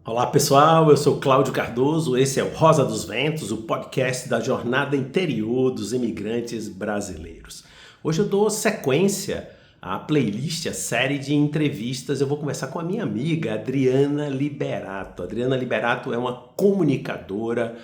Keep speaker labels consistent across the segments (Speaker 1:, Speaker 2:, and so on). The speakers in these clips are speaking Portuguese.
Speaker 1: Olá pessoal, eu sou Cláudio Cardoso, esse é o Rosa dos Ventos, o podcast da jornada interior dos imigrantes brasileiros. Hoje eu dou sequência à playlist, à série de entrevistas. Eu vou conversar com a minha amiga Adriana Liberato. Adriana Liberato é uma comunicadora,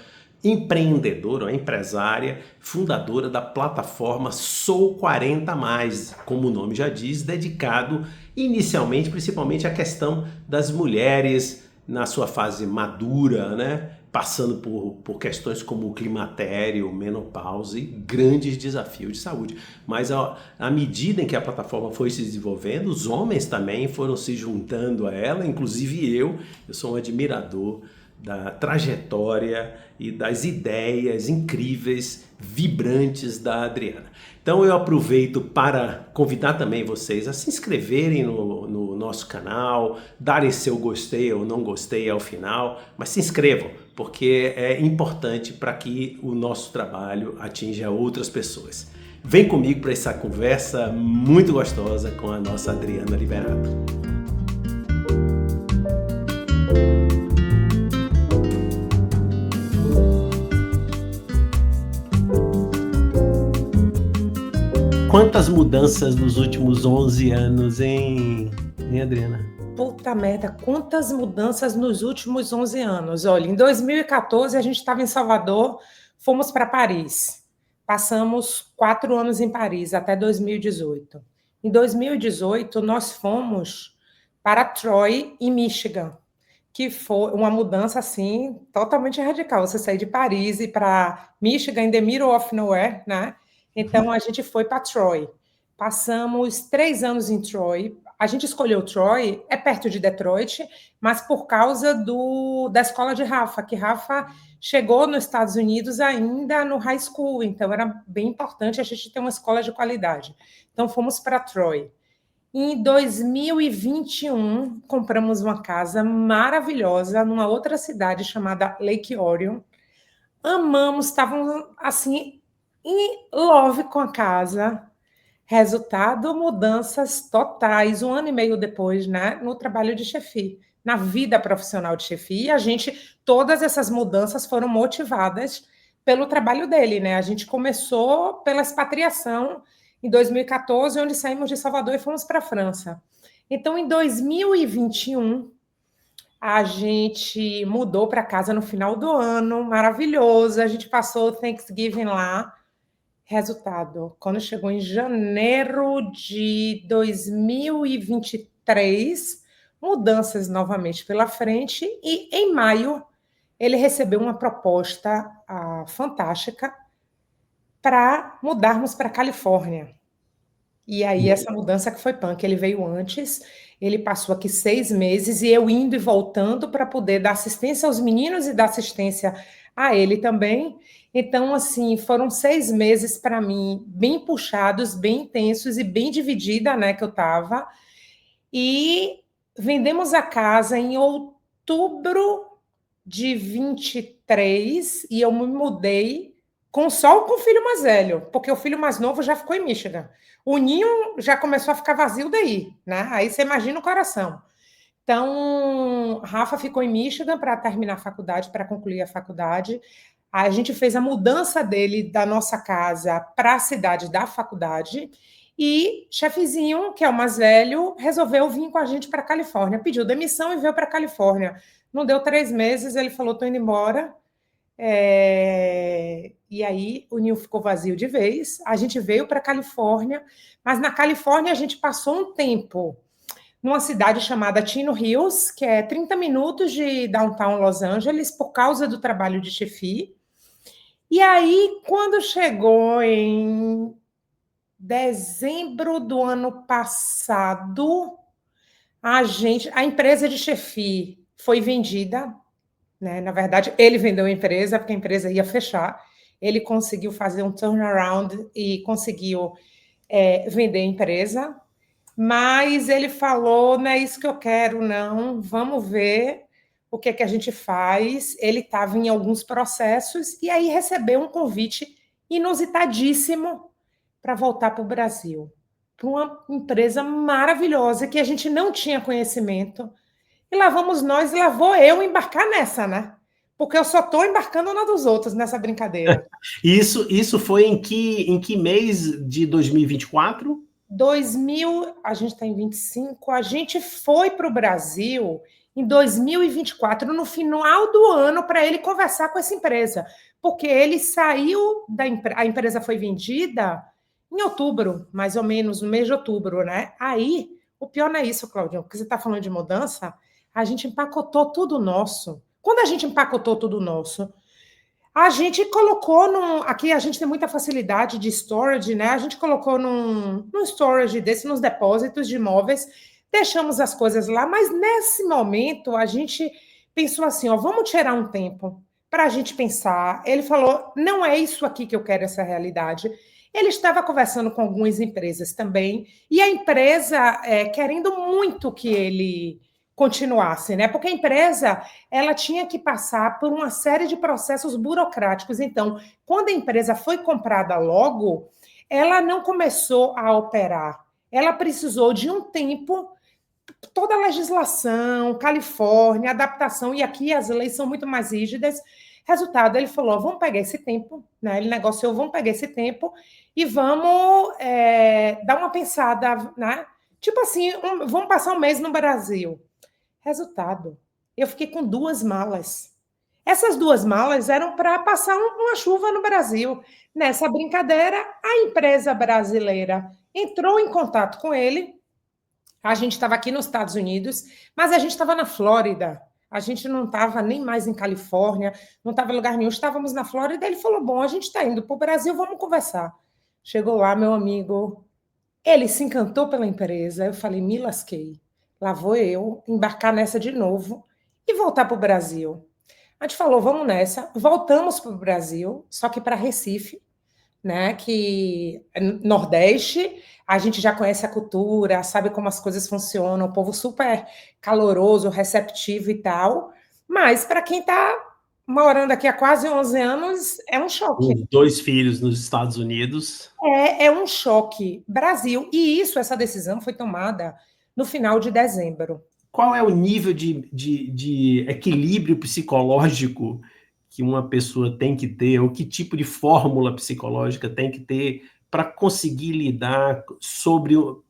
Speaker 1: empreendedora, uma empresária, fundadora da plataforma Sou 40 Mais, como o nome já diz, dedicado inicialmente, principalmente à questão das mulheres na sua fase madura, né? Passando por questões como o climatério, menopausa e grandes desafios de saúde. Mas à medida em que a plataforma foi se desenvolvendo, os homens também foram se juntando a ela, inclusive eu sou um admirador da trajetória e das ideias incríveis, vibrantes da Adriana. Então eu aproveito para convidar também vocês a se inscreverem no nosso canal, darem seu gostei ou não gostei ao final, mas se inscrevam, porque é importante para que o nosso trabalho atinja outras pessoas. Vem comigo para essa conversa muito gostosa com a nossa Adriana Liberato. Quantas mudanças nos últimos 11 anos, hein, Adriana?
Speaker 2: Puta merda, quantas mudanças nos últimos 11 anos. Olha, em 2014 a gente estava em Salvador, fomos para Paris. Passamos 4 anos em Paris, até 2018. Em 2018, nós fomos para Troy, em Michigan, que foi uma mudança, assim, totalmente radical. Você sair de Paris e para Michigan, in the middle of nowhere, né? Então, a gente foi para Troy. Passamos 3 anos em Troy. A gente escolheu Troy, é perto de Detroit, mas por causa da escola de Rafa, que Rafa chegou nos Estados Unidos ainda no high school, então era bem importante a gente ter uma escola de qualidade. Então, fomos para Troy. Em 2021, compramos uma casa maravilhosa numa outra cidade chamada Lake Orion. Amamos, estávamos assim, em love com a casa. Resultado, mudanças totais, 1 ano e meio depois, né, no trabalho de chefia, na vida profissional de chefia. E a gente, todas essas mudanças foram motivadas pelo trabalho dele, né? A gente começou pela expatriação em 2014, onde saímos de Salvador e fomos para a França. Então, em 2021, a gente mudou para casa no final do ano, maravilhoso. A gente passou o Thanksgiving lá. Resultado, quando chegou em janeiro de 2023, mudanças novamente pela frente, e em maio ele recebeu uma proposta fantástica para mudarmos para a Califórnia. E aí essa mudança que foi punk, ele veio antes, ele passou aqui 6 meses e eu indo e voltando para poder dar assistência aos meninos e dar assistência a ele também. Então, assim, foram 6 meses para mim bem puxados, bem intensos e bem dividida, né, que eu estava. E vendemos a casa em outubro de 23 e eu me mudei só com o filho mais velho, porque o filho mais novo já ficou em Michigan. O ninho já começou a ficar vazio daí, né? Aí você imagina o coração. Então, Rafa ficou em Michigan para terminar a faculdade, para concluir a faculdade. A gente fez a mudança dele da nossa casa para a cidade da faculdade. E Chefezinho, que é o mais velho, resolveu vir com a gente para a Califórnia. Pediu demissão e veio para a Califórnia. Não deu 3 meses, ele falou: estou indo embora. E aí o ninho ficou vazio de vez. A gente veio para a Califórnia, mas na Califórnia a gente passou um tempo numa cidade chamada Chino Hills, que é 30 minutos de downtown Los Angeles, por causa do trabalho de chefia. E aí, quando chegou em dezembro do ano passado, a empresa de chefia foi vendida, né? Na verdade, ele vendeu a empresa, porque a empresa ia fechar. Ele conseguiu fazer um turnaround e conseguiu vender a empresa, mas ele falou: não é isso que eu quero, não, vamos ver o que é que a gente faz. Ele estava em alguns processos e aí recebeu um convite inusitadíssimo para voltar para o Brasil, para uma empresa maravilhosa que a gente não tinha conhecimento. E lá vamos nós, e lá vou eu embarcar nessa, né? Porque eu só estou embarcando na dos outros nessa brincadeira.
Speaker 1: Isso foi em que mês de 2024?
Speaker 2: 2000, a gente está em 25, a gente foi para o Brasil em 2024, no final do ano, para ele conversar com essa empresa, porque ele saiu da empresa, a empresa foi vendida em outubro, mais ou menos, no mês de outubro, né? Aí, o pior não é isso, Claudinho, porque você está falando de mudança, a gente empacotou tudo nosso. Quando a gente empacotou tudo nosso, a gente colocou num. Aqui a gente tem muita facilidade de storage, né? A gente colocou num storage desse, nos depósitos de imóveis, deixamos as coisas lá, mas nesse momento a gente pensou assim: ó, vamos tirar um tempo para a gente pensar. Ele falou: não é isso aqui que eu quero, essa realidade. Ele estava conversando com algumas empresas também, e a empresa querendo muito que ele continuasse, né? Porque a empresa ela tinha que passar por uma série de processos burocráticos. Então, quando a empresa foi comprada logo, ela não começou a operar. Ela precisou de um tempo, toda a legislação, Califórnia, adaptação, e aqui as leis são muito mais rígidas. Resultado, ele falou: vamos pegar esse tempo, né? Ele negociou: vamos pegar esse tempo e vamos dar uma pensada, né? Tipo assim, vamos passar um mês no Brasil. Resultado, eu fiquei com 2 malas. Essas 2 malas eram para passar uma chuva no Brasil. Nessa brincadeira, a empresa brasileira entrou em contato com ele. A gente estava aqui nos Estados Unidos, mas a gente estava na Flórida. A gente não estava nem mais em Califórnia, não estava em lugar nenhum, estávamos na Flórida. Ele falou: bom, a gente está indo para o Brasil, vamos conversar. Chegou lá, meu amigo, ele se encantou pela empresa. Eu falei: me lasquei. Lá vou eu embarcar nessa de novo e voltar para o Brasil. A gente falou: vamos nessa. Voltamos para o Brasil, só que para Recife, né? Que é Nordeste, a gente já conhece a cultura, sabe como as coisas funcionam, o povo super caloroso, receptivo e tal. Mas para quem está morando aqui há quase 11 anos, é um choque.
Speaker 1: Os 2 filhos nos Estados Unidos.
Speaker 2: É um choque. Brasil. E essa decisão foi tomada no final de dezembro.
Speaker 1: Qual é o nível de equilíbrio psicológico que uma pessoa tem que ter, ou que tipo de fórmula psicológica tem que ter para conseguir lidar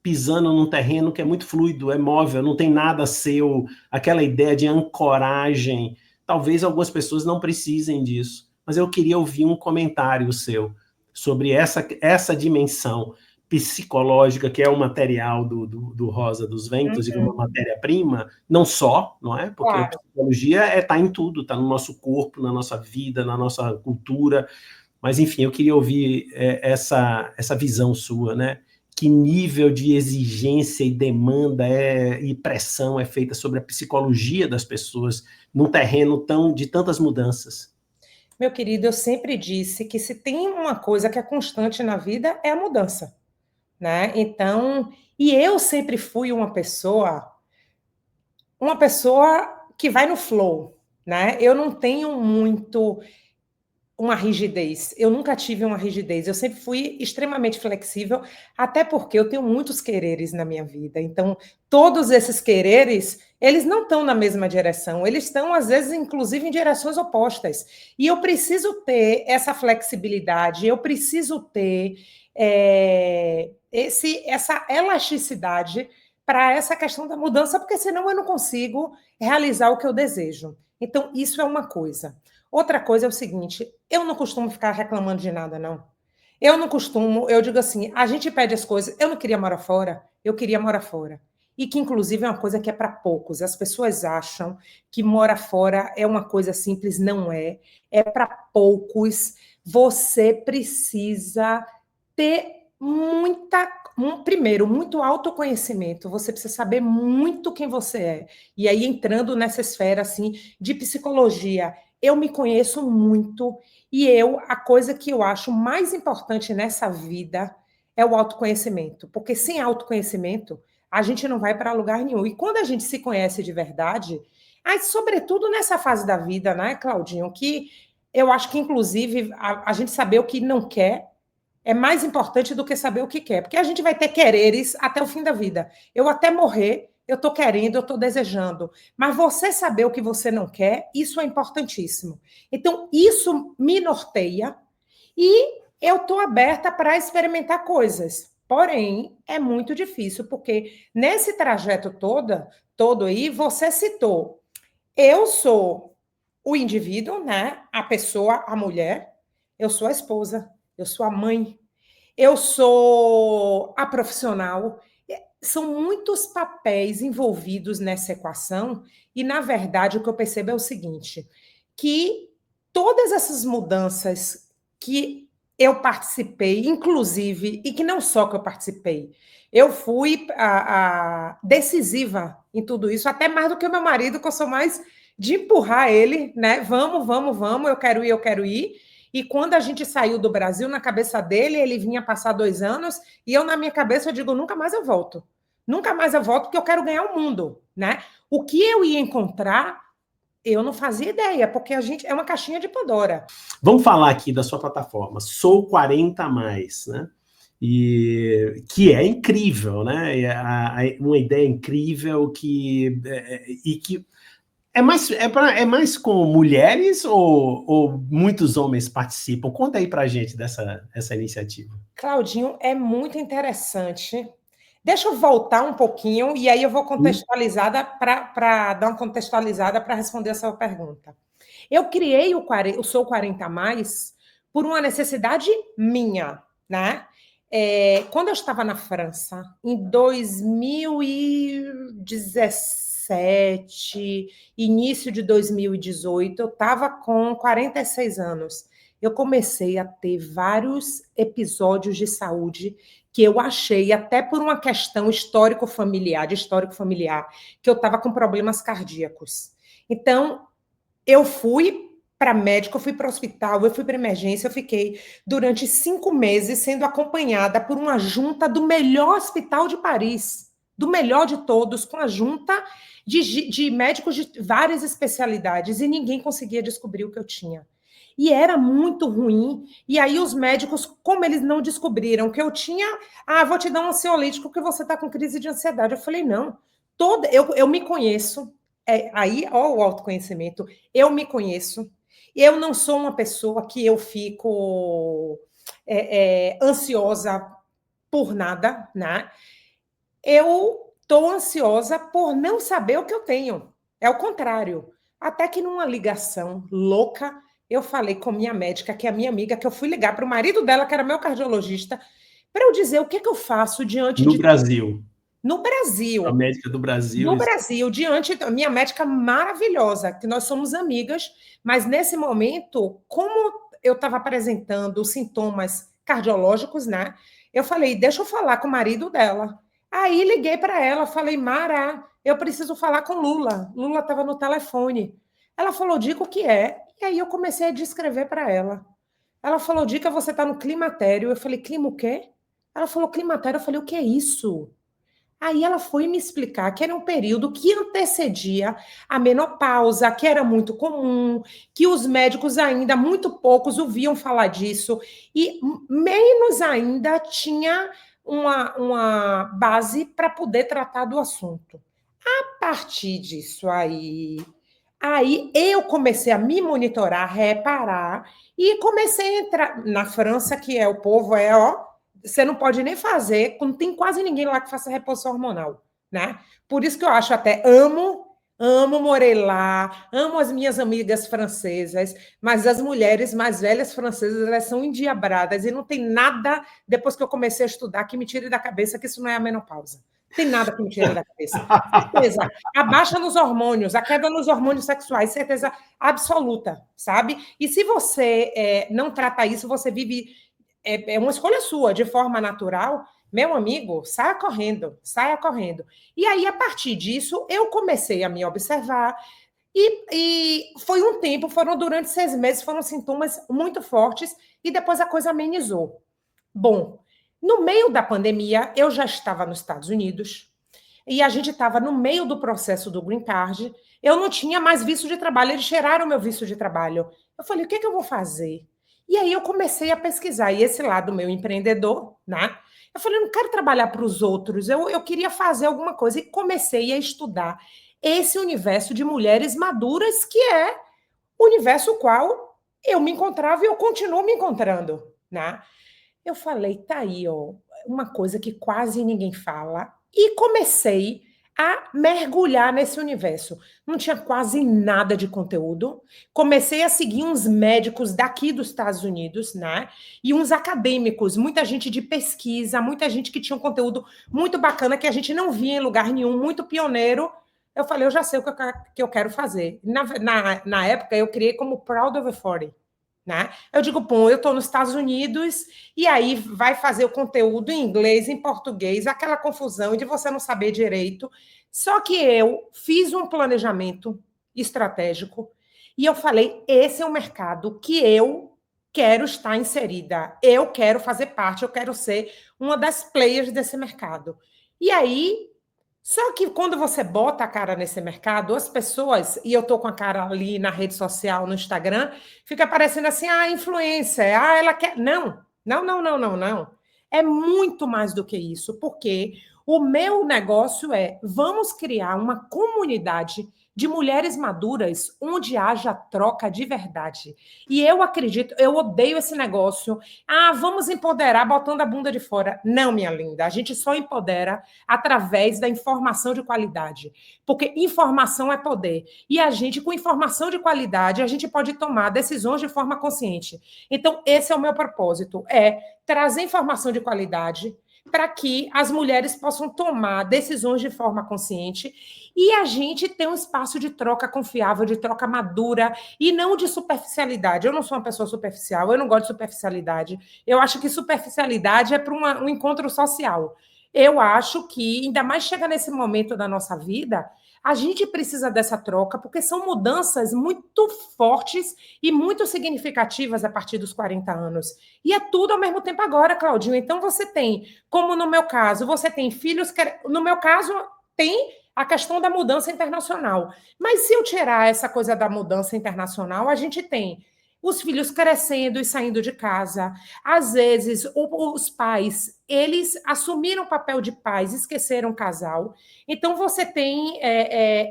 Speaker 1: pisando num terreno que é muito fluido, é móvel, não tem nada seu, aquela ideia de ancoragem. Talvez algumas pessoas não precisem disso, mas eu queria ouvir um comentário seu sobre essa dimensão psicológica, que é o material do Rosa dos Ventos, e uma matéria-prima, não só, não é? Porque a psicologia está em tudo, está no nosso corpo, na nossa vida, na nossa cultura, mas enfim, eu queria ouvir essa de sua, né? Que nível de exigência e demanda e pressão é feita sobre a psicologia das pessoas num terreno de tantas mudanças?
Speaker 2: Meu querido, eu sempre disse que se tem uma coisa que é constante na vida é a mudança, né? Então, e eu sempre fui uma pessoa que vai no flow, né? Eu não tenho muito uma rigidez. Eu nunca tive uma rigidez. Eu sempre fui extremamente flexível, até porque eu tenho muitos quereres na minha vida. Então, todos esses quereres, eles não estão na mesma direção. Eles estão, às vezes, inclusive, em direções opostas. E eu preciso ter essa flexibilidade, eu preciso ter essa elasticidade para essa questão da mudança, porque senão eu não consigo realizar o que eu desejo. Então, isso é uma coisa. Outra coisa é o seguinte: eu não costumo ficar reclamando de nada, não. Eu não costumo, eu digo assim, a gente pede as coisas, eu não queria morar fora, eu queria morar fora. E que, inclusive, é uma coisa que é para poucos. As pessoas acham que morar fora é uma coisa simples, não é. É para poucos. Você precisa ter primeiro, muito autoconhecimento. Você precisa saber muito quem você é. E aí, entrando nessa esfera, assim, de psicologia, eu me conheço muito e a coisa que eu acho mais importante nessa vida é o autoconhecimento, porque sem autoconhecimento a gente não vai para lugar nenhum. E quando a gente se conhece de verdade, aí, sobretudo nessa fase da vida, né, Claudinho, que eu acho que, inclusive, a gente saber o que não quer é mais importante do que saber o que quer, porque a gente vai ter quereres até o fim da vida. Eu até morrer, eu estou querendo, eu estou desejando. Mas você saber o que você não quer, isso é importantíssimo. Então, isso me norteia e eu estou aberta para experimentar coisas. Porém, é muito difícil, porque nesse trajeto todo aí, você citou, eu sou o indivíduo, né? A pessoa, a mulher, eu sou a esposa, eu sou a mãe, eu sou a profissional. São muitos papéis envolvidos nessa equação, e, na verdade, o que eu percebo é o seguinte: que todas essas mudanças que eu participei, inclusive, e que não só que eu participei, eu fui a decisiva em tudo isso, até mais do que o meu marido, que eu sou mais de empurrar ele, né? Vamos, vamos, vamos, eu quero ir, eu quero ir. E quando a gente saiu do Brasil, na cabeça dele, ele vinha passar 2 anos, e eu, na minha cabeça, eu digo, nunca mais eu volto. Nunca mais eu volto, porque eu quero ganhar o mundo, né? O que eu ia encontrar, eu não fazia ideia, porque a gente é uma caixinha de Pandora.
Speaker 1: Vamos falar aqui da sua plataforma, Sou 40 Mais, né? E que é incrível, né? Uma ideia incrível e que é mais com mulheres ou muitos homens participam? Conta aí pra gente essa iniciativa.
Speaker 2: Claudinho, é muito interessante. Deixa eu voltar um pouquinho e aí eu vou contextualizada para dar uma contextualizada para responder a sua pergunta. Eu criei o Sou 40 Mais por uma necessidade minha, né? Quando eu estava na França, em 2017, início de 2018, eu estava com 46 anos. Eu comecei a ter vários episódios de saúde que eu achei, até por uma questão histórico-familiar, que eu estava com problemas cardíacos. Então, eu fui para médico, eu fui para o hospital, eu fui para emergência, eu fiquei durante 5 meses sendo acompanhada por uma junta do melhor hospital de Paris, do melhor de todos, com a junta de médicos de várias especialidades, e ninguém conseguia descobrir o que eu tinha. E era muito ruim. E aí os médicos, como eles não descobriram que eu tinha, vou te dar um ansiolítico que você está com crise de ansiedade. Eu falei, não, eu me conheço. Aí, ó, o autoconhecimento, eu me conheço. Eu não sou uma pessoa que eu fico ansiosa por nada, né? Eu estou ansiosa por não saber o que eu tenho. É o contrário. Até que numa ligação louca, eu falei com minha médica, que é a minha amiga, que eu fui ligar para o marido dela, que era meu cardiologista, para eu dizer o que eu faço diante
Speaker 1: no Brasil.
Speaker 2: No Brasil.
Speaker 1: A médica do Brasil.
Speaker 2: No Brasil, diante da minha médica maravilhosa, que nós somos amigas, mas nesse momento, como eu estava apresentando sintomas cardiológicos, né? Eu falei, deixa eu falar com o marido dela. Aí liguei para ela, falei, Mara, eu preciso falar com Lula. Lula estava no telefone. Ela falou, diga o que é. E aí eu comecei a descrever para ela. Ela falou, dica, você está no climatério. Eu falei, clima o quê? Ela falou, climatério. Eu falei, o que é isso? Aí ela foi me explicar que era um período que antecedia a menopausa, que era muito comum, que os médicos ainda, muito poucos, ouviam falar disso, e menos ainda tinha uma base para poder tratar do assunto. A partir disso aí eu comecei a me monitorar, reparar, e comecei a entrar na França, que é o povo, você não pode nem fazer, não tem quase ninguém lá que faça reposição hormonal, né? Por isso que eu acho amo morei lá, amo as minhas amigas francesas, mas as mulheres mais velhas francesas, elas são endiabradas, e não tem nada, depois que eu comecei a estudar, que me tire da cabeça que isso não é a menopausa. Não tem nada que me tire da cabeça. Certeza. A baixa nos hormônios, a queda nos hormônios sexuais, certeza absoluta, sabe? E se você não trata isso, você vive... É uma escolha sua, de forma natural, meu amigo, saia correndo, saia correndo. E aí, a partir disso, eu comecei a me observar, e foi um tempo, durante 6 meses, foram sintomas muito fortes, e depois a coisa amenizou. Bom, no meio da pandemia, eu já estava nos Estados Unidos, e a gente estava no meio do processo do Green Card, eu não tinha mais visto de trabalho, eles tiraram o meu visto de trabalho. Eu falei, o que eu vou fazer? E aí eu comecei a pesquisar, e esse lado meu empreendedor, né? Eu falei, eu não quero trabalhar para os outros, eu queria fazer alguma coisa. E comecei a estudar esse universo de mulheres maduras, que é o universo qual eu me encontrava e eu continuo me encontrando, né? Eu falei, tá aí, ó, uma coisa que quase ninguém fala. E comecei a mergulhar nesse universo. Não tinha quase nada de conteúdo. Comecei a seguir uns médicos daqui dos Estados Unidos, né? E uns acadêmicos, muita gente de pesquisa, muita gente que tinha um conteúdo muito bacana que a gente não via em lugar nenhum, muito pioneiro. Eu falei, eu já sei o que eu quero fazer. Na época, eu criei como Proud of 40. Né? Eu digo, pô, eu estou nos Estados Unidos e aí vai fazer o conteúdo em inglês, em português, aquela confusão de você não saber direito. Só que eu fiz um planejamento estratégico e eu falei, esse é um mercado que eu quero estar inserida, eu quero fazer parte, eu quero ser uma das players desse mercado. E aí só que quando você bota a cara nesse mercado, as pessoas, e eu tô com a cara ali na rede social, no Instagram, fica parecendo assim, influencer, ela quer. Não, não, não, não, não, não. É muito mais do que isso, porque o meu negócio é, vamos criar uma comunidade de mulheres maduras onde haja troca de verdade. E eu acredito, eu odeio esse negócio. Vamos empoderar botando a bunda de fora. Não, minha linda, a gente só empodera através da informação de qualidade. Porque informação é poder. E a gente, com informação de qualidade, a gente pode tomar decisões de forma consciente. Então, esse é o meu propósito, é trazer informação de qualidade para que as mulheres possam tomar decisões de forma consciente e a gente ter um espaço de troca confiável, de troca madura e não de superficialidade. Eu não sou uma pessoa superficial, eu não gosto de superficialidade. Eu acho que superficialidade é para um encontro social. Eu acho que, ainda mais chega nesse momento da nossa vida, a gente precisa dessa troca, porque são mudanças muito fortes e muito significativas a partir dos 40 anos. E é tudo ao mesmo tempo agora, Claudinho. Então, você tem, como no meu caso, você tem filhos que... No meu caso, tem a questão da mudança internacional. Mas se eu tirar essa coisa da mudança internacional, a gente tem os filhos crescendo e saindo de casa. Às vezes, os pais, eles assumiram o papel de pais, esqueceram o casal. Então, você tem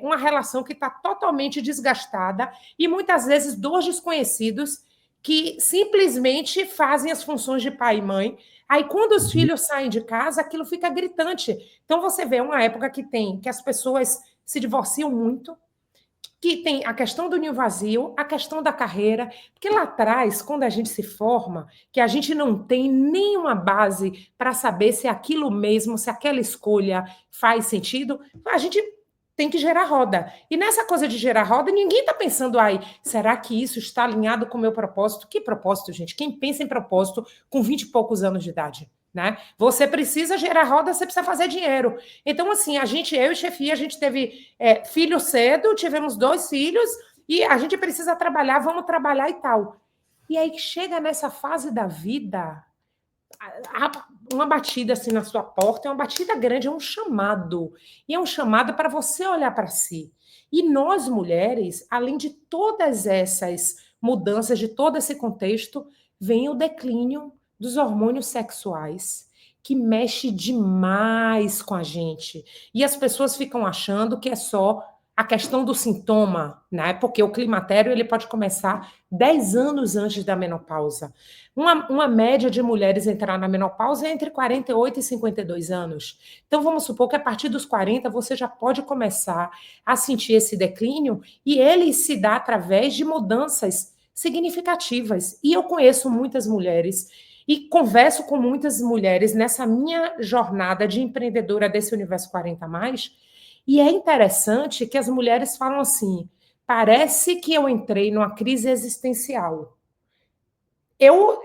Speaker 2: uma relação que está totalmente desgastada e, muitas vezes, dois desconhecidos que simplesmente fazem as funções de pai e mãe. Aí, quando os filhos saem de casa, aquilo fica gritante. Então, você vê uma época que as pessoas se divorciam muito, que tem a questão do ninho vazio, a questão da carreira, porque lá atrás, quando a gente se forma, que a gente não tem nenhuma base para saber se aquilo mesmo, se aquela escolha faz sentido, a gente tem que gerar roda. E nessa coisa de gerar roda, ninguém está pensando, será que isso está alinhado com o meu propósito? Que propósito, gente? Quem pensa em propósito com 20 e poucos anos de idade? Né? Você precisa gerar roda, você precisa fazer dinheiro. Então, assim, eu e chefia, a gente teve filho cedo, tivemos 2 filhos, e a gente precisa trabalhar, vamos trabalhar e tal. E aí chega nessa fase da vida, uma batida assim na sua porta, é uma batida grande, é um chamado. E é um chamado para você olhar para si. E nós, mulheres, além de todas essas mudanças, de todo esse contexto, vem o declínio dos hormônios sexuais, que mexe demais com a gente. E as pessoas ficam achando que é só a questão do sintoma, né? Porque o climatério ele pode começar 10 anos antes da menopausa. Uma média de mulheres entrar na menopausa é entre 48 e 52 anos. Então, vamos supor que a partir dos 40 você já pode começar a sentir esse declínio e ele se dá através de mudanças significativas. E eu conheço muitas mulheres e converso com muitas mulheres nessa minha jornada de empreendedora desse universo 40 mais, e é interessante que as mulheres falam assim: parece que eu entrei numa crise existencial. Eu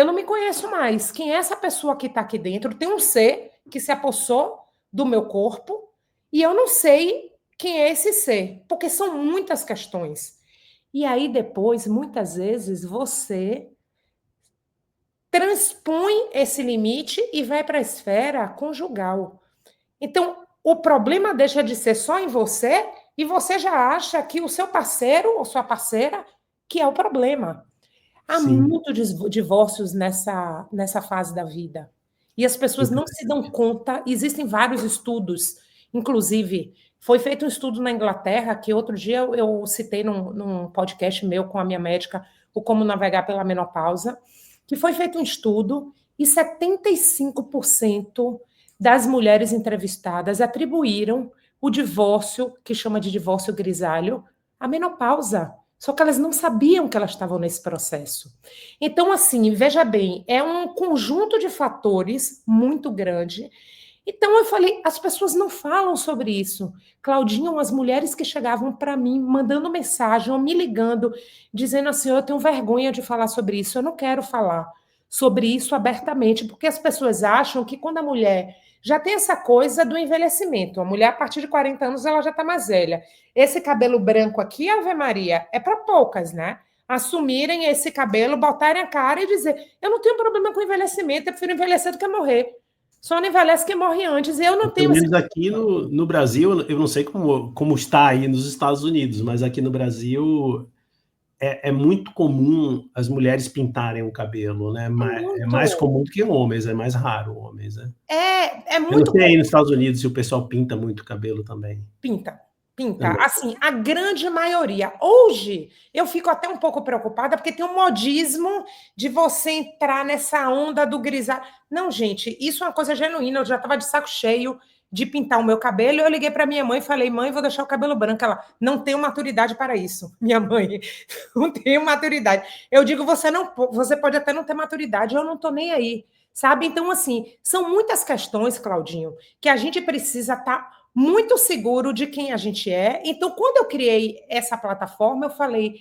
Speaker 2: não me conheço mais. Quem é essa pessoa que está aqui dentro? Tem um ser que se apossou do meu corpo e eu não sei quem é esse ser, porque são muitas questões. E aí depois, muitas vezes, você transpõe esse limite e vai para a esfera conjugal. Então, o problema deixa de ser só em você e você já acha que o seu parceiro ou sua parceira que é o problema. Há
Speaker 1: Sim.
Speaker 2: muitos divórcios nessa fase da vida. E as pessoas não se dão conta, existem vários estudos, inclusive, foi feito um estudo na Inglaterra, que outro dia eu citei num podcast meu com a minha médica, o Como Navegar pela Menopausa, que foi feito um estudo e 75% das mulheres entrevistadas atribuíram o divórcio, que chama de divórcio grisalho, à menopausa. Só que elas não sabiam que elas estavam nesse processo. Então, assim, veja bem, é um conjunto de fatores muito grande. Então, eu falei, as pessoas não falam sobre isso. Claudinha, as mulheres que chegavam para mim, mandando mensagem ou me ligando, dizendo assim, eu tenho vergonha de falar sobre isso, eu não quero falar sobre isso abertamente, porque as pessoas acham que quando a mulher já tem essa coisa do envelhecimento, a mulher a partir de 40 anos ela já está mais velha. Esse cabelo branco aqui, Ave Maria, é para poucas, né? Assumirem esse cabelo, botarem a cara e dizer, eu não tenho problema com envelhecimento, eu prefiro envelhecer do que morrer. Só não envelhece quem morre antes. Eu não tenho...
Speaker 1: Pelo menos aqui no Brasil, eu não sei como está aí nos Estados Unidos, mas aqui no Brasil é muito comum as mulheres pintarem o cabelo, né? É mais comum do que homens, é mais raro homens, né?
Speaker 2: É
Speaker 1: Eu
Speaker 2: muito
Speaker 1: não sei aí
Speaker 2: comum.
Speaker 1: nos Estados Unidos se o pessoal pinta muito o cabelo também.
Speaker 2: Pinta.
Speaker 1: Também.
Speaker 2: Assim, a grande maioria. Hoje, eu fico até um pouco preocupada, porque tem um modismo de você entrar nessa onda do grisalho. Não, gente, isso é uma coisa genuína. Eu já estava de saco cheio de pintar o meu cabelo. Eu liguei para minha mãe e falei, mãe, vou deixar o cabelo branco. Ela, não tenho maturidade para isso. Minha mãe, não tenho maturidade. Eu digo, você pode até não ter maturidade, eu não estou nem aí. Sabe? Então, assim, são muitas questões, Claudinho, que a gente precisa estar muito seguro de quem a gente é. Então, quando eu criei essa plataforma, eu falei,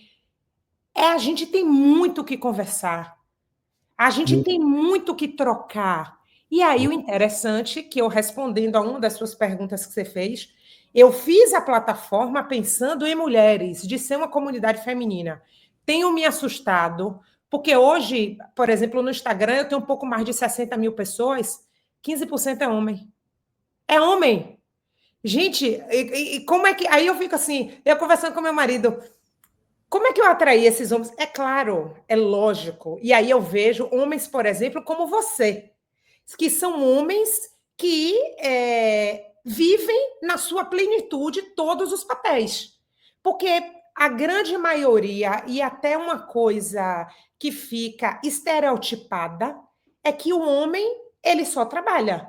Speaker 2: a gente tem muito o que conversar, a gente tem muito o que trocar. E aí, o interessante, que eu respondendo a uma das suas perguntas que você fez, eu fiz a plataforma pensando em mulheres, de ser uma comunidade feminina. Tenho me assustado, porque hoje, por exemplo, no Instagram, eu tenho um pouco mais de 60 mil pessoas, 15% é homem. É homem. Gente, e como é que. Aí eu fico assim, eu conversando com meu marido, como é que eu atraí esses homens? É claro, é lógico. E aí eu vejo homens, por exemplo, como você, que são homens que vivem na sua plenitude todos os papéis. Porque a grande maioria, e até uma coisa que fica estereotipada, é que o homem ele só trabalha.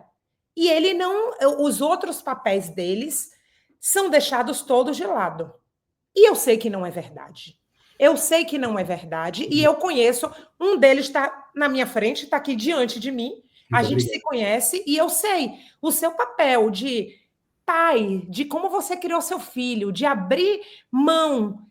Speaker 2: E ele não. Os outros papéis deles são deixados todos de lado. E eu sei que não é verdade. Eu sei que não é verdade. E eu conheço, um deles está na minha frente, está aqui diante de mim. A gente se conhece e eu sei o seu papel de pai, de como você criou seu filho, de abrir mão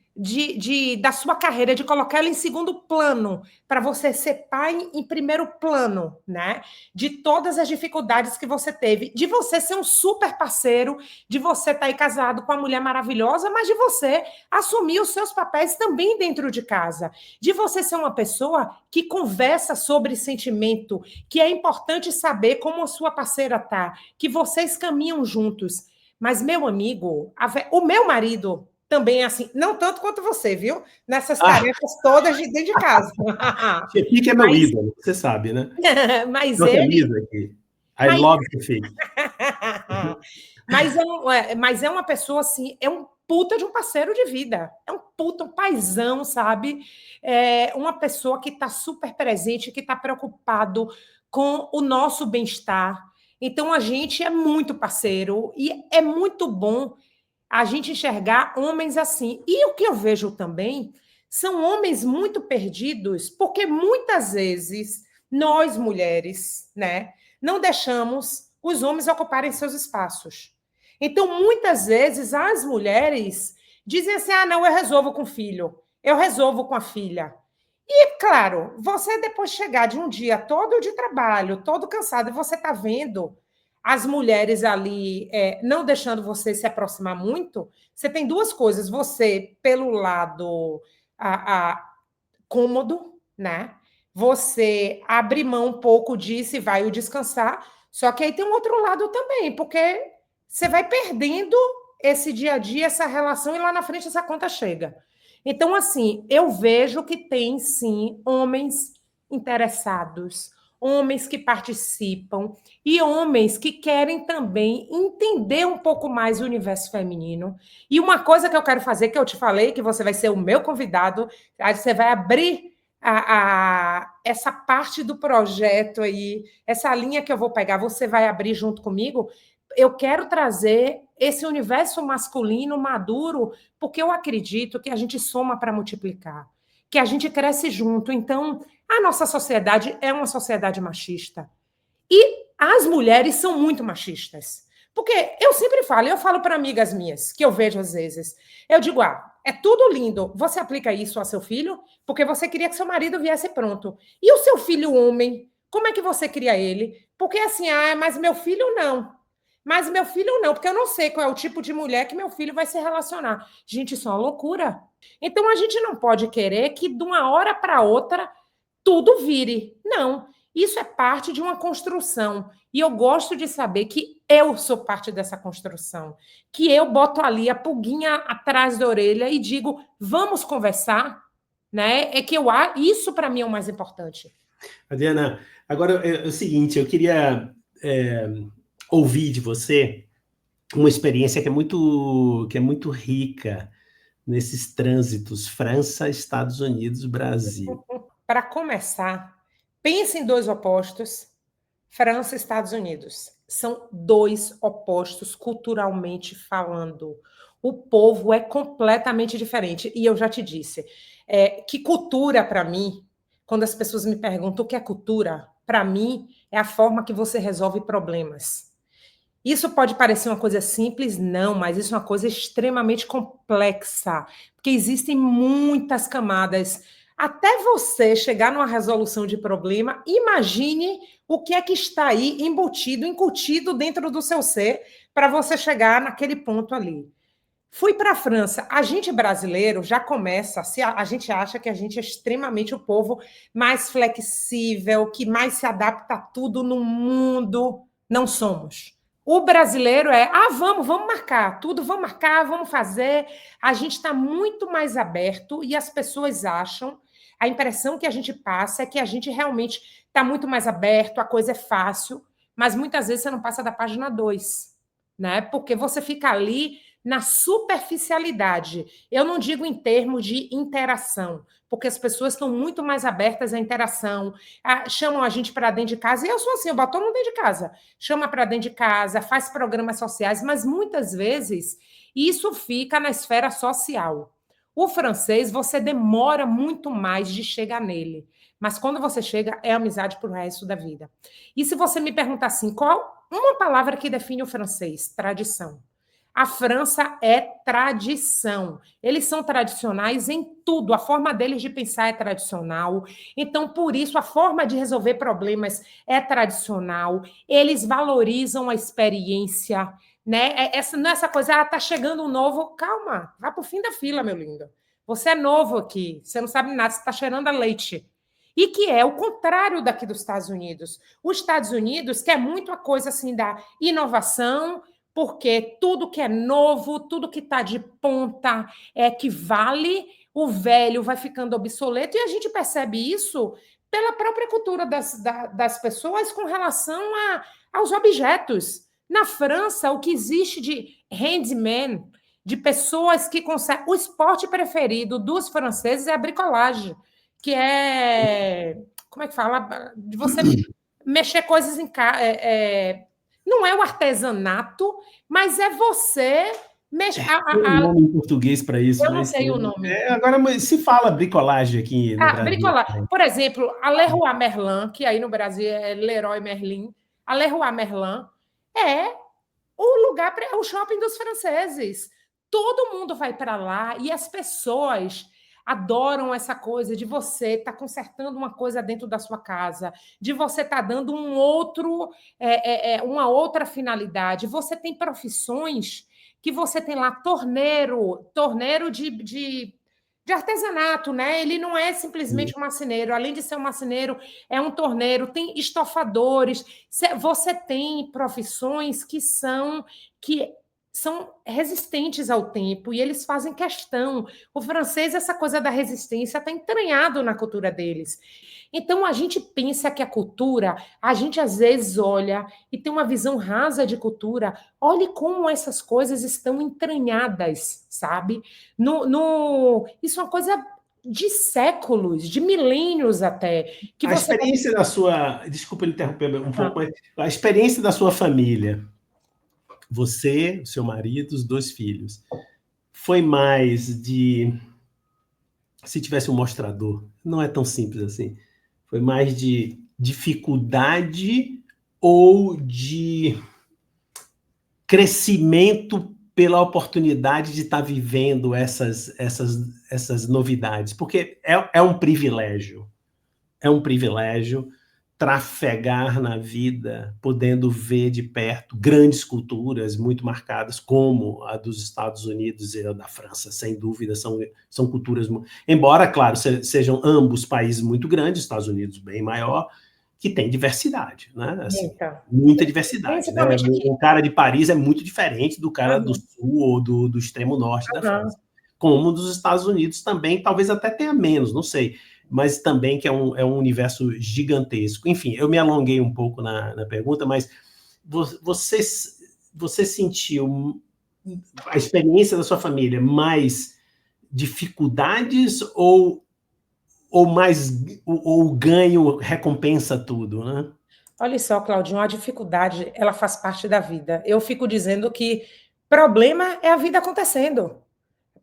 Speaker 2: da sua carreira, de colocar ela em segundo plano, para você ser pai em primeiro plano, né? De todas as dificuldades que você teve, de você ser um super parceiro, de você estar aí casado com uma mulher maravilhosa, mas de você assumir os seus papéis também dentro de casa, de você ser uma pessoa que conversa sobre sentimento, que é importante saber como a sua parceira tá, que vocês caminham juntos. Mas, meu amigo, o meu marido também é assim, não tanto quanto você, viu? Nessas tarefas todas de dentro de casa.
Speaker 1: Chefique é meu ídolo, você sabe, né?
Speaker 2: Mas
Speaker 1: Outra
Speaker 2: ele...
Speaker 1: camisa aqui. I love Chefique.
Speaker 2: Mas é uma pessoa assim, é um puta de um parceiro de vida. É um puta, um paizão, sabe? É uma pessoa que está super presente, que está preocupado com o nosso bem-estar. Então, a gente é muito parceiro e é muito bom a gente enxergar homens assim. E o que eu vejo também são homens muito perdidos, porque muitas vezes nós, mulheres, né, não deixamos os homens ocuparem seus espaços. Então, muitas vezes, as mulheres dizem assim, não, eu resolvo com o filho, eu resolvo com a filha. E, claro, você depois chegar de um dia todo de trabalho, todo cansado, e você está vendo as mulheres ali não deixando você se aproximar muito, você tem duas coisas. Você, pelo lado cômodo, né? Você abre mão um pouco disso e vai o descansar, só que aí tem um outro lado também, porque você vai perdendo esse dia a dia, essa relação, e lá na frente essa conta chega. Então, assim, eu vejo que tem, sim, homens interessados, homens que participam e homens que querem também entender um pouco mais o universo feminino. E uma coisa que eu quero fazer, que eu te falei, que você vai ser o meu convidado, aí você vai abrir essa parte do projeto aí, essa linha que eu vou pegar, você vai abrir junto comigo. Eu quero trazer esse universo masculino maduro, porque eu acredito que a gente soma para multiplicar, que a gente cresce junto. Então, a nossa sociedade é uma sociedade machista. E as mulheres são muito machistas. Porque eu falo para amigas minhas, que eu vejo às vezes, eu digo, é tudo lindo, você aplica isso a seu filho, porque você queria que seu marido viesse pronto. E o seu filho homem, como é que você cria ele? Porque assim, mas meu filho não. Mas meu filho não, porque eu não sei qual é o tipo de mulher que meu filho vai se relacionar. Gente, isso é uma loucura. Então a gente não pode querer que de uma hora para outra tudo vire. Não. Isso é parte de uma construção. E eu gosto de saber que eu sou parte dessa construção. Que eu boto ali a pulguinha atrás da orelha e digo, vamos conversar, né? Isso para mim é o mais importante.
Speaker 1: Adriana, agora é o seguinte, eu queria ouvir de você uma experiência que é muito rica nesses trânsitos França, Estados Unidos, Brasil.
Speaker 2: Para começar, pense em dois opostos, França e Estados Unidos. São dois opostos culturalmente falando. O povo é completamente diferente. E eu já te disse, que cultura, para mim, quando as pessoas me perguntam o que é cultura, para mim é a forma que você resolve problemas. Isso pode parecer uma coisa simples, não, mas isso é uma coisa extremamente complexa, porque existem muitas camadas. Até você chegar numa resolução de problema, imagine o que é que está aí embutido, incutido dentro do seu ser para você chegar naquele ponto ali. Fui para a França. A gente brasileiro já começa, a gente acha que a gente é extremamente o povo mais flexível, que mais se adapta a tudo no mundo. Não somos. O brasileiro vamos marcar, tudo vamos marcar, vamos fazer. A gente está muito mais aberto e as pessoas acham, a impressão que a gente passa é que a gente realmente está muito mais aberto, a coisa é fácil, mas muitas vezes você não passa da página 2, né? Porque você fica ali na superficialidade. Eu não digo em termos de interação, porque as pessoas estão muito mais abertas à interação, chamam a gente para dentro de casa, e eu sou assim, eu boto todo mundo dentro de casa, chama para dentro de casa, faz programas sociais, mas muitas vezes isso fica na esfera social. O francês, você demora muito mais de chegar nele, mas quando você chega, é amizade para o resto da vida. E se você me perguntar assim, qual uma palavra que define o francês? Tradição. A França é tradição. Eles são tradicionais em tudo. A forma deles de pensar é tradicional. Então, por isso, a forma de resolver problemas é tradicional. Eles valorizam a experiência, né? Não é essa coisa, tá chegando um novo. Calma, vá para o fim da fila, meu lindo. Você é novo aqui, você não sabe nada, você está cheirando a leite. E que é o contrário daqui dos Estados Unidos. Os Estados Unidos quer muito a coisa assim da inovação, porque tudo que é novo, tudo que está de ponta é que vale, o velho vai ficando obsoleto, e a gente percebe isso pela própria cultura das pessoas com relação aos objetos. Na França, o que existe de handyman, de pessoas que conseguem... O esporte preferido dos franceses é a bricolagem, que é... Como é que fala? De você mexer coisas em casa... não é o artesanato, mas é você mexer.
Speaker 1: Tem um nome em português para isso,
Speaker 2: Eu não sei o nome.
Speaker 1: Agora se fala bricolagem aqui no Brasil.
Speaker 2: Bricolagem. Por exemplo, a Leroy Merlin, que aí no Brasil é Leroy Merlin, a Leroy Merlin é o lugar, o shopping dos franceses. Todo mundo vai para lá e as pessoas adoram essa coisa de você estar consertando uma coisa dentro da sua casa, de você estar dando uma outra finalidade. Você tem profissões que você tem lá torneiro de artesanato, né? Ele não é simplesmente um marceneiro, além de ser um marceneiro, é um torneiro, tem estofadores. Você tem profissões que são resistentes ao tempo e eles fazem questão. O francês, essa coisa da resistência está entranhado na cultura deles. Então, a gente pensa que a cultura, a gente às vezes olha e tem uma visão rasa de cultura. Olhe como essas coisas estão entranhadas, sabe? Isso é uma coisa de séculos, de milênios até. Que
Speaker 1: A
Speaker 2: você
Speaker 1: experiência da sua... Desculpa interromper um pouco, mas a experiência da sua família, você, o seu marido, os 2 filhos, foi mais de... Se tivesse um mostrador, não é tão simples assim. Foi mais de dificuldade ou de crescimento pela oportunidade de estar vivendo essas novidades? Porque é um privilégio. É um privilégio trafegar na vida, podendo ver de perto grandes culturas muito marcadas, como a dos Estados Unidos e a da França, sem dúvida, são culturas... Embora, claro, sejam ambos países muito grandes, Estados Unidos bem maior, que tem diversidade, né? Assim,
Speaker 2: então,
Speaker 1: muita diversidade, né?
Speaker 2: principalmente aqui.
Speaker 1: O cara de Paris é muito diferente do cara do
Speaker 2: Uhum,
Speaker 1: sul ou do extremo norte da
Speaker 2: uhum.
Speaker 1: França. Como dos Estados Unidos também, talvez até tenha menos, não sei, mas também que é um universo gigantesco. Enfim, eu me alonguei um pouco na pergunta, mas você sentiu a experiência da sua família mais dificuldades ou mais o ganho recompensa tudo, né?
Speaker 2: Olha só, Claudinho, a dificuldade, ela faz parte da vida. Eu fico dizendo que problema é a vida acontecendo.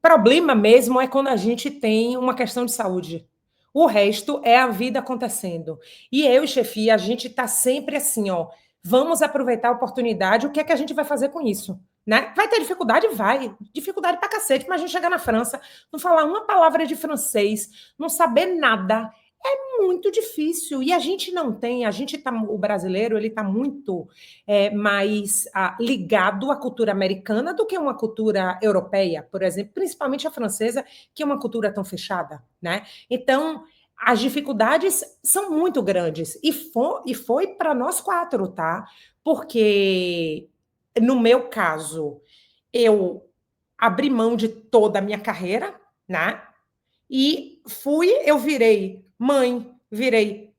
Speaker 2: Problema mesmo é quando a gente tem uma questão de saúde. O resto é a vida acontecendo. E eu e chefia, a gente está sempre assim, ó. Vamos aproveitar a oportunidade. O que é que a gente vai fazer com isso? Né? Vai ter dificuldade? Vai. Dificuldade pra cacete. Mas a gente chegar na França, não falar uma palavra de francês, não saber nada. É muito difícil. E a gente não tem, o brasileiro, ele está muito mais ligado à cultura americana do que uma cultura europeia, por exemplo, principalmente a francesa, que é uma cultura tão fechada, né? Então, as dificuldades são muito grandes. E foi para nós 4, tá? Porque, no meu caso, eu abri mão de toda a minha carreira, né? E eu virei mãe, virei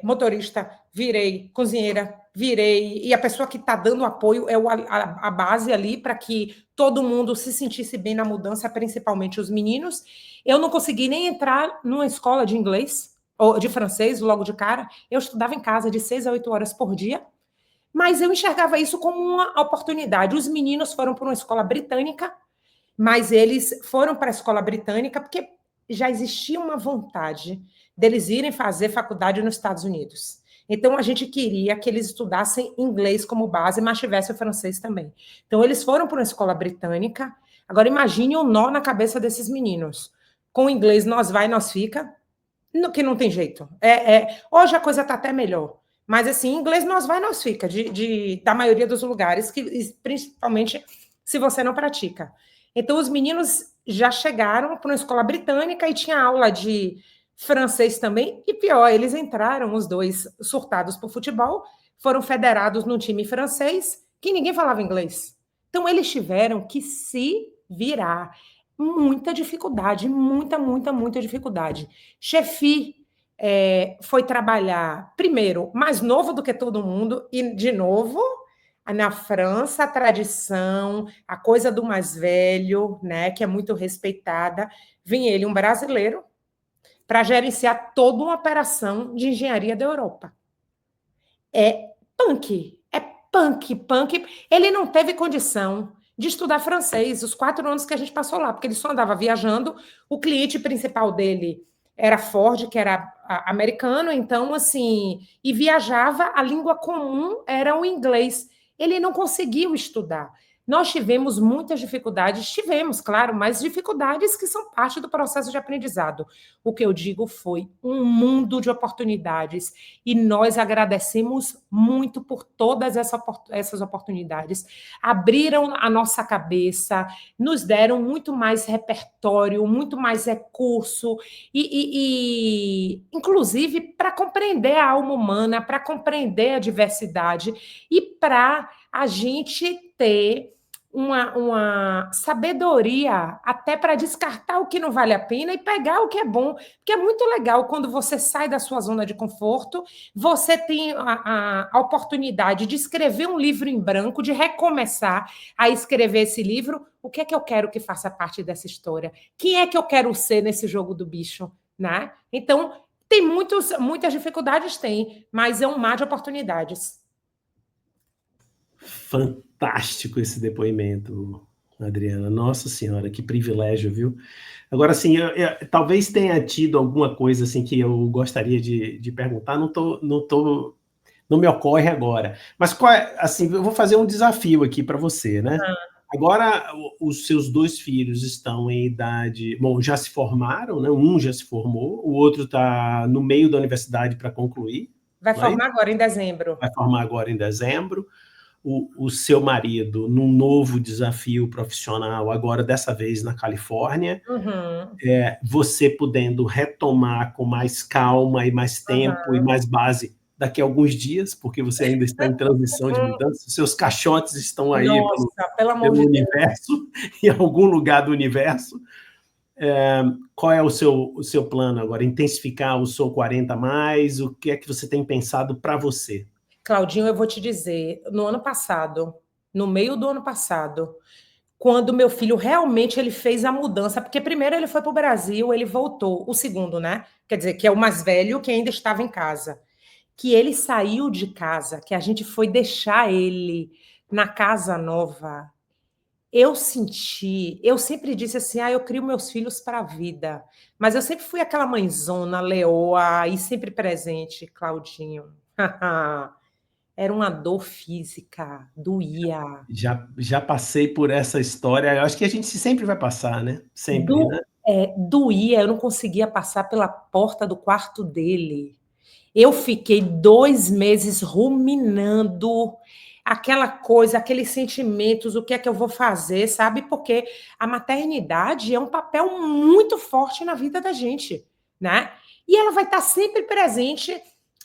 Speaker 2: motorista, virei cozinheira, e a pessoa que está dando apoio é a base ali para que todo mundo se sentisse bem na mudança, principalmente os meninos. Eu não consegui nem entrar numa escola de inglês ou de francês logo de cara. Eu estudava em casa de 6 a 8 horas por dia, mas eu enxergava isso como uma oportunidade. Os meninos foram para uma escola britânica, mas eles foram para a escola britânica porque já existia uma vontade deles irem fazer faculdade nos Estados Unidos. Então, a gente queria que eles estudassem inglês como base, mas tivesse o francês também. Então, eles foram para uma escola britânica. Agora, imagine o nó na cabeça desses meninos. Com o inglês, nós vai, nós fica, que não tem jeito. Hoje a coisa está até melhor. Mas, assim, inglês, nós vai, nós fica, da maioria dos lugares, principalmente se você não pratica. Então, os meninos já chegaram para uma escola britânica e tinha aula de francês também. E pior, eles entraram, os 2, surtados por futebol, foram federados num time francês que ninguém falava inglês. Então, eles tiveram que se virar. Muita dificuldade, muita dificuldade. Chefi foi trabalhar, primeiro, mais novo do que todo mundo, e, de novo, na França, a tradição, a coisa do mais velho, né, que é muito respeitada, vem ele, um brasileiro, para gerenciar toda uma operação de engenharia da Europa. É punk. Ele não teve condição de estudar francês os 4 anos que a gente passou lá, porque ele só andava viajando. O cliente principal dele era Ford, que era americano, então, assim, e viajava, a língua comum era o inglês. Ele não conseguiu estudar. Nós tivemos muitas dificuldades, claro, mas dificuldades que são parte do processo de aprendizado. O que eu digo foi um mundo de oportunidades e nós agradecemos muito por todas essas oportunidades. Abriram a nossa cabeça, nos deram muito mais repertório, muito mais recurso inclusive, para compreender a alma humana, para compreender a diversidade e para a gente ter uma sabedoria até para descartar o que não vale a pena e pegar o que é bom. Porque é muito legal quando você sai da sua zona de conforto, você tem a oportunidade de escrever um livro em branco, de recomeçar a escrever esse livro. O que é que eu quero que faça parte dessa história? Quem é que eu quero ser nesse jogo do bicho? Né? Então, tem muitas dificuldades, tem, mas é um mar de oportunidades.
Speaker 1: Fantástico esse depoimento, Adriana. Nossa Senhora, que privilégio, viu? Agora, assim, talvez tenha tido alguma coisa assim que eu gostaria de perguntar, não me ocorre agora. Mas assim, eu vou fazer um desafio aqui para você, né? Agora, os seus dois filhos estão em idade... Bom, já se formaram, né? Um já se formou, o outro está no meio da universidade para concluir.
Speaker 2: Vai formar agora em dezembro.
Speaker 1: Vai formar agora em dezembro. O seu marido num novo desafio profissional, agora dessa vez na Califórnia.
Speaker 2: Uhum.
Speaker 1: Você podendo retomar com mais calma e mais tempo e mais base daqui a alguns dias, porque você ainda está em transição de mudança, seus caixotes estão aí
Speaker 2: pelo amor
Speaker 1: pelo
Speaker 2: de
Speaker 1: universo, em algum lugar do universo. Qual é o seu plano agora? Intensificar o Sou 40 mais? O que é que você tem pensado para você?
Speaker 2: Claudinho, eu vou te dizer, no ano passado, no meio do ano passado, quando meu filho realmente ele fez a mudança, porque primeiro ele foi para o Brasil, ele voltou, o segundo, né? Quer dizer, que é o mais velho, que ainda estava em casa. Que ele saiu de casa, que a gente foi deixar ele na casa nova. Eu sempre disse assim, eu crio meus filhos para a vida. Mas eu sempre fui aquela mãezona, leoa, e sempre presente, Claudinho. Era uma dor física, doía.
Speaker 1: Já passei por essa história, eu acho que a gente sempre vai passar, né? Sempre, né?
Speaker 2: Doía, eu não conseguia passar pela porta do quarto dele. Eu fiquei 2 meses ruminando aquela coisa, aqueles sentimentos, o que é que eu vou fazer, sabe? Porque a maternidade é um papel muito forte na vida da gente, né? E ela vai estar sempre presente,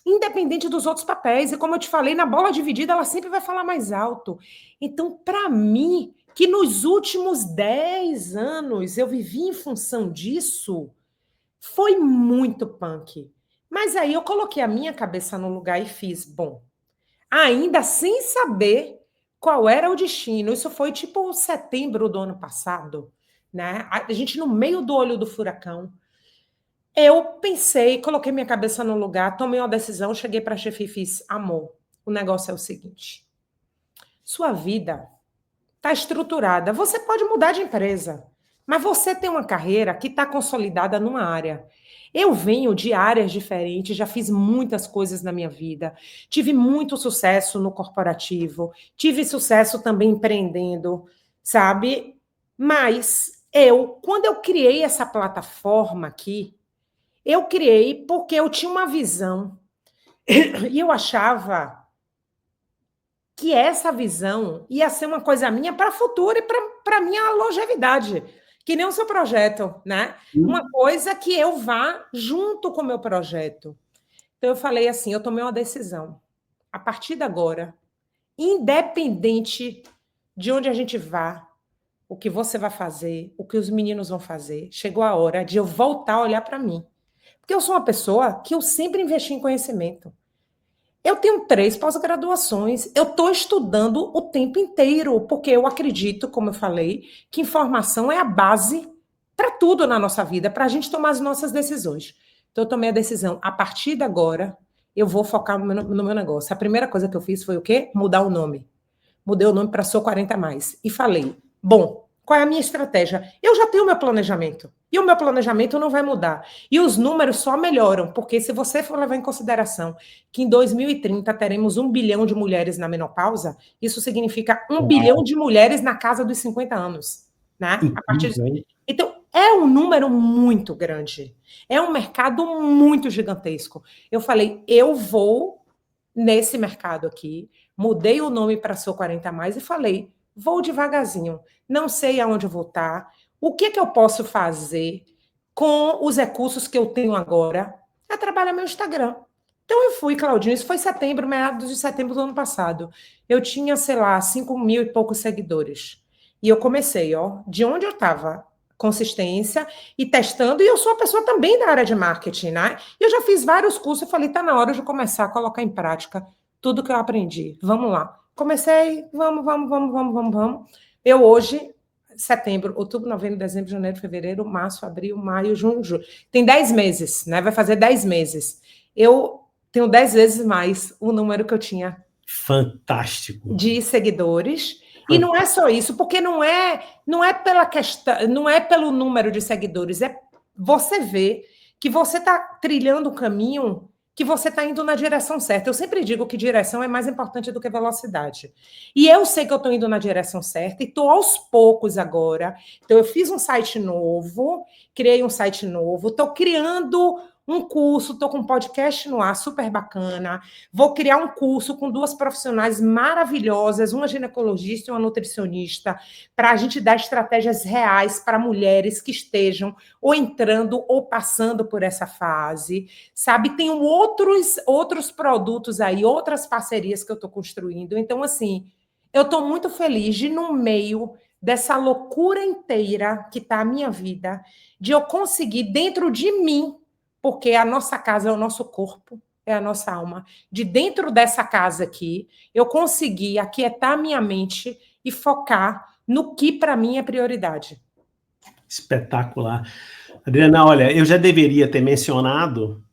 Speaker 2: independente dos outros papéis. E como eu te falei, na bola dividida, ela sempre vai falar mais alto. Então, para mim, que nos últimos 10 anos eu vivi em função disso, foi muito punk. Mas aí eu coloquei a minha cabeça no lugar e fiz, bom, ainda sem saber qual era o destino. Isso foi tipo setembro do ano passado, né? A gente no meio do olho do furacão. Eu pensei, coloquei minha cabeça no lugar, tomei uma decisão, cheguei para a chefe e fiz, amor, o negócio é o seguinte, sua vida está estruturada, você pode mudar de empresa, mas você tem uma carreira que está consolidada numa área. Eu venho de áreas diferentes, já fiz muitas coisas na minha vida, tive muito sucesso no corporativo, tive sucesso também empreendendo, sabe? Mas quando eu criei essa plataforma aqui, eu criei porque eu tinha uma visão e eu achava que essa visão ia ser uma coisa minha para o futuro e para a minha longevidade, que nem o seu projeto, né? Uma coisa que eu vá junto com o meu projeto. Então, eu falei assim, eu tomei uma decisão. A partir de agora, independente de onde a gente vá, o que você vai fazer, o que os meninos vão fazer, chegou a hora de eu voltar a olhar para mim. Porque eu sou uma pessoa que eu sempre investi em conhecimento. Eu tenho 3 pós-graduações, eu estou estudando o tempo inteiro, porque eu acredito, como eu falei, que informação é a base para tudo na nossa vida, para a gente tomar as nossas decisões. Então, eu tomei a decisão, a partir de agora, eu vou focar no meu negócio. A primeira coisa que eu fiz foi o quê? Mudar o nome. Mudei o nome para Sou 40 Mais. E falei, bom, qual é a minha estratégia? Eu já tenho o meu planejamento. E o meu planejamento não vai mudar. E os números só melhoram, porque se você for levar em consideração que em 2030 teremos 1 bilhão de mulheres na menopausa, isso significa 1 bilhão de mulheres na casa dos 50 anos. Né? Então, é um número muito grande. É um mercado muito gigantesco. Eu falei, eu vou nesse mercado aqui, mudei o nome para Sou 40 Mais e falei, vou devagarzinho, não sei aonde eu vou estar, o que eu posso fazer com os recursos que eu tenho agora a trabalhar meu Instagram. Então eu fui, Claudinho, isso foi setembro, meados de setembro do ano passado. Eu tinha, sei lá, 5 mil e poucos seguidores. E eu comecei, de onde eu estava, consistência e testando, e eu sou uma pessoa também da área de marketing, né? E eu já fiz vários cursos, eu falei, tá na hora de começar a colocar em prática tudo que eu aprendi. Vamos lá. Comecei, vamos. Eu hoje, setembro, outubro, novembro, dezembro, janeiro, fevereiro, março, abril, maio, junho, julho. Tem 10 meses, né? Vai fazer 10 meses. Eu tenho 10 vezes mais o número que eu tinha.
Speaker 1: Fantástico.
Speaker 2: De seguidores. E não é só isso, porque não é pela questão, não é pelo número de seguidores, é você ver que você está trilhando o caminho, que você está indo na direção certa. Eu sempre digo que direção é mais importante do que velocidade. E eu sei que eu estou indo na direção certa e estou aos poucos agora. Então, eu fiz um site novo, criei um site novo, estou criando um curso, estou com um podcast no ar, super bacana. Vou criar um curso com 2 profissionais maravilhosas, uma ginecologista e uma nutricionista, para a gente dar estratégias reais para mulheres que estejam ou entrando ou passando por essa fase, sabe? Tem outros produtos aí, outras parcerias que eu estou construindo. Então, assim, eu estou muito feliz de, no meio dessa loucura inteira que está a minha vida, de eu conseguir, dentro de mim, porque a nossa casa é o nosso corpo, é a nossa alma. De dentro dessa casa aqui, eu consegui aquietar minha mente e focar no que para mim é prioridade.
Speaker 1: Espetacular. Adriana, olha, eu já deveria ter mencionado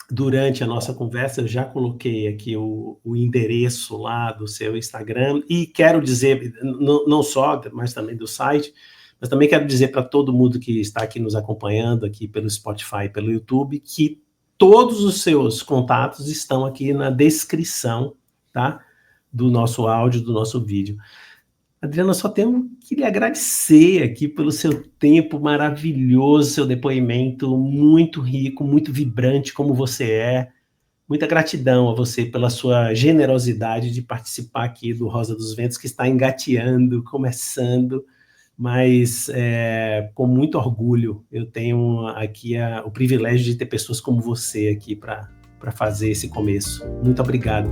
Speaker 1: durante a nossa conversa, eu já coloquei aqui o endereço lá do seu Instagram e quero dizer, não só, mas também do site, mas também quero dizer para todo mundo que está aqui nos acompanhando, aqui pelo Spotify, pelo YouTube, que todos os seus contatos estão aqui na descrição, tá? Do nosso áudio, do nosso vídeo. Adriana, só tenho que lhe agradecer aqui pelo seu tempo maravilhoso, seu depoimento muito rico, muito vibrante como você é. Muita gratidão a você pela sua generosidade de participar aqui do Rosa dos Ventos, que está engateando, começando, mas com muito orgulho eu tenho aqui o privilégio de ter pessoas como você aqui para fazer esse começo. Muito obrigado.